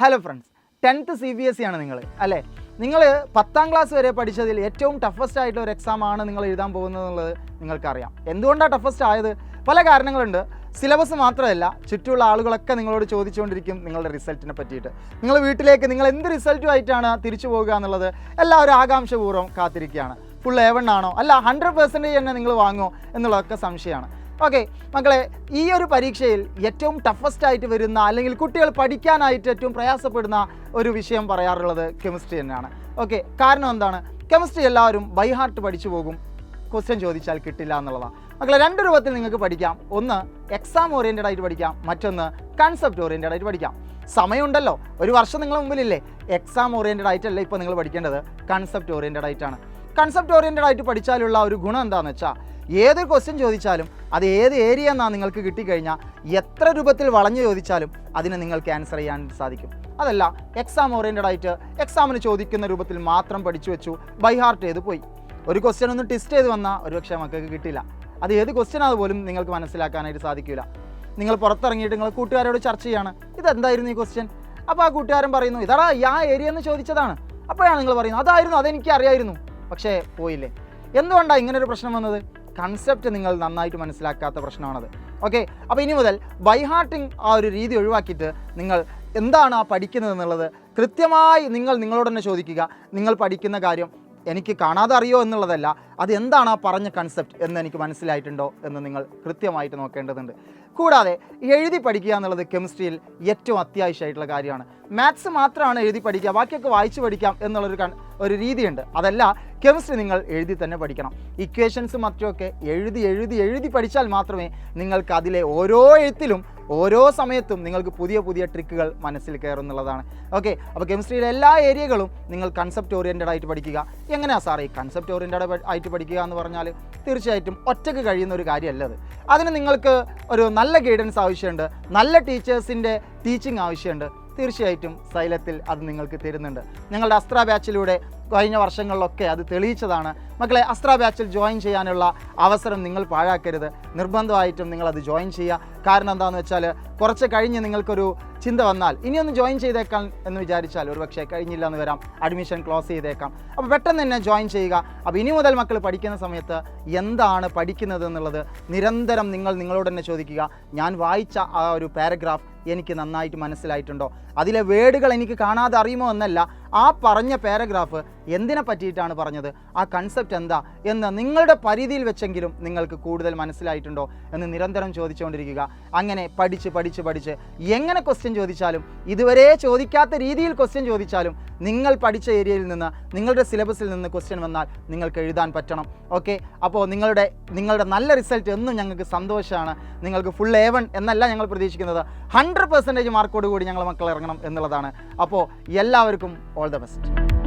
Hello friends, 10th CBSE ആണ് നിങ്ങൾ അല്ലേ? നിങ്ങൾ 10ാം ക്ലാസ് വരെ പഠിച്ചതിൽ ഏറ്റവും ടഫസ്റ്റ് ആയിട്ടുള്ള ഒരു എക്സാമാണ് നിങ്ങൾ എഴുതാൻ പോകുന്നത് എന്നുള്ളത് നിങ്ങൾക്കറിയാം. എന്തുകൊണ്ടാണ് ടഫസ്റ്റ് ആയത്? പല കാരണങ്ങളുണ്ട്. സിലബസ് മാത്രമല്ല, ചുറ്റുമുള്ള ആളുകളൊക്കെ നിങ്ങളോട് ചോദിച്ചുകൊണ്ടിരിക്കും നിങ്ങളുടെ റിസൾട്ടിനെ പറ്റിയിട്ട്. നിങ്ങൾ വീട്ടിലേക്ക് നിങ്ങൾ എന്ത് റിസൾട്ടുമായിട്ടാണ് തിരിച്ചു പോകുക എന്നുള്ളത് എല്ലാവരും ആകാംക്ഷപൂർവ്വം കാത്തിരിക്കുകയാണ്. ഫുൾ A1 ആണോ, അല്ല 100% തന്നെ നിങ്ങൾ വാങ്ങുമോ എന്നുള്ളതൊക്കെ സംശയമാണ്. ഓക്കെ മക്കളെ, ഈ ഒരു പരീക്ഷയിൽ ഏറ്റവും ടഫസ്റ്റ് ആയിട്ട് വരുന്ന അല്ലെങ്കിൽ കുട്ടികൾ പഠിക്കാനായിട്ട് ഏറ്റവും പ്രയാസപ്പെടുന്ന ഒരു വിഷയം പറയാറുള്ളത് കെമിസ്ട്രി തന്നെയാണ്. ഓക്കെ, കാരണം എന്താണ്? കെമിസ്ട്രി എല്ലാവരും ബൈ ഹാർട്ട് പഠിച്ചു പോകും, ക്വസ്റ്റ്യൻ ചോദിച്ചാൽ കിട്ടില്ല എന്നുള്ളതാണ്. മക്കളെ, രണ്ട് രൂപത്തിൽ നിങ്ങൾക്ക് പഠിക്കാം. ഒന്ന് എക്സാം ഓറിയൻറ്റഡ് ആയിട്ട് പഠിക്കാം, മറ്റൊന്ന് കൺസെപ്റ്റ് ഓറിയൻറ്റഡ് ആയിട്ട് പഠിക്കാം. സമയമുണ്ടല്ലോ, ഒരു വർഷം നിങ്ങളുടെ മുമ്പിലില്ലേ. എക്സാം ഓറിയൻറ്റഡ് ആയിട്ടല്ല ഇപ്പോൾ നിങ്ങൾ പഠിക്കേണ്ടത്, കൺസെപ്റ്റ് ഓറിയൻറ്റഡ് ആയിട്ടാണ്. കൺസെപ്റ്റ് ഓറിയൻറ്റഡ് ആയിട്ട് പഠിച്ചാലുള്ള ഒരു ഗുണം എന്താണെന്ന് വെച്ചാൽ, ഏതൊരു ക്വസ്റ്റ്യൻ ചോദിച്ചാലും അത് ഏത് ഏരിയ എന്നാണ് നിങ്ങൾക്ക് കിട്ടിക്കഴിഞ്ഞാൽ എത്ര രൂപത്തിൽ വളഞ്ഞു ചോദിച്ചാലും അതിന് നിങ്ങൾക്ക് ആൻസർ ചെയ്യാൻ സാധിക്കും. അതല്ല, എക്സാം ഓറിയൻറ്റഡ് ആയിട്ട് എക്സാമിന് ചോദിക്കുന്ന രൂപത്തിൽ മാത്രം പഠിച്ചു വെച്ചു, ബൈ ഹാർട്ട് ചെയ്ത് പോയി. ഒരു ക്വസ്റ്റ്യൻ ഒന്ന് ടെസ്റ്റ് ചെയ്ത് വന്നാൽ ഒരുപക്ഷെ മക്കൾക്ക് കിട്ടില്ല. അത് ഏത് ക്വസ്റ്റ്യൻ അതുപോലും നിങ്ങൾക്ക് മനസ്സിലാക്കാനായിട്ട് സാധിക്കില്ല. നിങ്ങൾ പുറത്തിറങ്ങിയിട്ട് നിങ്ങൾ കൂട്ടുകാരോട് ചർച്ച ചെയ്യാണ്, ഇതെന്തായിരുന്നു ഈ ക്വസ്റ്റ്യൻ? അപ്പോൾ ആ കൂട്ടുകാരൻ പറയുന്നു, ഇതാടാ ആ ഏരിയ എന്ന് ചോദിച്ചതാണ്. അപ്പോഴാണ് നിങ്ങൾ പറയുന്നത്, അതായിരുന്നു, അതെനിക്ക് അറിയായിരുന്നു, പക്ഷേ പോയില്ലേ. എന്തുകൊണ്ടാണ് ഇങ്ങനൊരു പ്രശ്നം വന്നത്? കൺസെപ്റ്റ് നിങ്ങൾ നന്നായിട്ട് മനസ്സിലാക്കാത്ത പ്രശ്നമാണത്. ഓക്കെ, അപ്പോൾ ഇനി മുതൽ ബൈ ഹാർട്ടിങ് ആ ഒരു രീതി ഒഴിവാക്കിയിട്ട് നിങ്ങൾ എന്താണ് ആ പഠിക്കുന്നത് എന്നുള്ളത് കൃത്യമായി നിങ്ങളോട് തന്നെ ചോദിക്കുക. നിങ്ങൾ പഠിക്കുന്ന കാര്യം എനിക്ക് കാണാതെ അറിയോ എന്നുള്ളതല്ല, അത് എന്താണ് ആ പറഞ്ഞ കൺസെപ്റ്റ് എന്ന് എനിക്ക് മനസ്സിലായിട്ടുണ്ടോ എന്ന് നിങ്ങൾ കൃത്യമായിട്ട് നോക്കേണ്ടതുണ്ട്. കൂടാതെ എഴുതി പഠിക്കുക എന്നുള്ളത് കെമിസ്ട്രിയിൽ ഏറ്റവും അത്യാവശ്യമായിട്ടുള്ള കാര്യമാണ്. മാത്സ് മാത്രമാണ് എഴുതി പഠിക്കുക, ബാക്കിയൊക്കെ വായിച്ച് പഠിക്കാം എന്നുള്ളൊരു രീതിയുണ്ട്. അതല്ല, കെമിസ്ട്രി നിങ്ങൾ എഴുതി തന്നെ പഠിക്കണം. ഇക്വേഷൻസ് മറ്റുമൊക്കെ എഴുതി പഠിച്ചാൽ മാത്രമേ നിങ്ങൾക്ക് അതിലെ ഓരോ എഴുത്തിലും ഓരോ സമയത്തും നിങ്ങൾക്ക് പുതിയ പുതിയ ട്രിക്കുകൾ മനസ്സിൽ കയറുന്നുള്ളതാണ്. ഓക്കെ, അപ്പോൾ കെമിസ്ട്രിയിലെ എല്ലാ ഏരിയകളും നിങ്ങൾ കൺസെപ്റ്റ് ഓറിയൻറ്റഡ് ആയിട്ട് പഠിക്കുക. എങ്ങനെയാണ് സാറേ ഈ കൺസെപ്റ്റ് ഓറിയൻറ്റഡ് ആയിട്ട് പഠിക്കുക എന്ന് പറഞ്ഞാൽ? തീർച്ചയായിട്ടും ഒറ്റയ്ക്ക് കഴിയുന്ന ഒരു കാര്യമല്ല അത്. അതിന് നിങ്ങൾക്ക് ഒരു നല്ല ഗൈഡൻസ് ആവശ്യമുണ്ട്, നല്ല ടീച്ചേഴ്സിൻ്റെ ടീച്ചിങ് ആവശ്യമുണ്ട്. തീർച്ചയായിട്ടും സൈലത്തിൽ അത് നിങ്ങൾക്ക് തരുന്നുണ്ട്. ഞങ്ങളുടെ അസ്ത്ര ബാച്ചിലൂടെ കഴിഞ്ഞ വർഷങ്ങളിലൊക്കെ അത് തെളിയിച്ചതാണ്. മക്കളെ, അസ്ത്ര ബാച്ചിൽ ജോയിൻ ചെയ്യാനുള്ള അവസരം നിങ്ങൾ പാഴാക്കരുത്. നിർബന്ധമായിട്ടും നിങ്ങളത് ജോയിൻ ചെയ്യുക. കാരണം എന്താണെന്ന് വെച്ചാൽ, കുറച്ച് കഴിഞ്ഞ് നിങ്ങൾക്കൊരു ചിന്ത വന്നാൽ ഇനിയൊന്ന് ജോയിൻ ചെയ്തേക്കാം എന്ന് വിചാരിച്ചാൽ ഒരുപക്ഷെ കഴിഞ്ഞില്ല എന്ന് വരാം, അഡ്മിഷൻ ക്ലോസ് ചെയ്തേക്കാം. അപ്പോൾ പെട്ടെന്ന് തന്നെ ജോയിൻ ചെയ്യുക. അപ്പോൾ ഇനി മുതൽ മക്കൾ പഠിക്കുന്ന സമയത്ത് എന്താണ് പഠിക്കുന്നത് എന്നുള്ളത് നിരന്തരം നിങ്ങളോട് തന്നെ ചോദിക്കുക. ഞാൻ വായിച്ച ആ ഒരു പാരഗ്രാഫ് എനിക്ക് നന്നായിട്ട് മനസ്സിലായിട്ടുണ്ടോ? അതിലെ വേർഡുകൾ എനിക്ക് കാണാതെ അറിയുമോ എന്നല്ല, ആ പറഞ്ഞ പാരഗ്രാഫ് എന്തിനെ പറ്റിയിട്ടാണ് പറഞ്ഞത്, ആ കൺസെപ്റ്റ് എന്താ എന്ന് നിങ്ങളുടെ പരിധിയിൽ വെച്ചെങ്കിലും നിങ്ങൾക്ക് കൂടുതൽ മനസ്സിലായിട്ടുണ്ടോ എന്ന് നിരന്തരം ചോദിച്ചുകൊണ്ടിരിക്കുക. അങ്ങനെ പഠിച്ച് എങ്ങനെ ക്വസ്റ്റ്യൻ ചോദിച്ചാലും, ഇതുവരെ ചോദിക്കാത്ത രീതിയിൽ ക്വസ്റ്റ്യൻ ചോദിച്ചാലും, നിങ്ങൾ പഠിച്ച ഏരിയയിൽ നിന്ന് നിങ്ങളുടെ സിലബസിൽ നിന്ന് ക്വസ്റ്റ്യൻ വന്നാൽ നിങ്ങൾക്ക് എഴുതാൻ പറ്റണം. ഓക്കെ, അപ്പോൾ നിങ്ങളുടെ നല്ല റിസൾട്ട് എന്നും ഞങ്ങൾക്ക് സന്തോഷമാണ്. നിങ്ങൾക്ക് ഫുൾ A1 എന്നല്ല ഞങ്ങൾ പ്രതീക്ഷിക്കുന്നത്, 100% മാർക്കോട് കൂടി ഞങ്ങൾ മക്കൾ ഇറങ്ങണം എന്നുള്ളതാണ്. അപ്പോൾ എല്ലാവർക്കും ഓൾ ദ ബെസ്റ്റ്.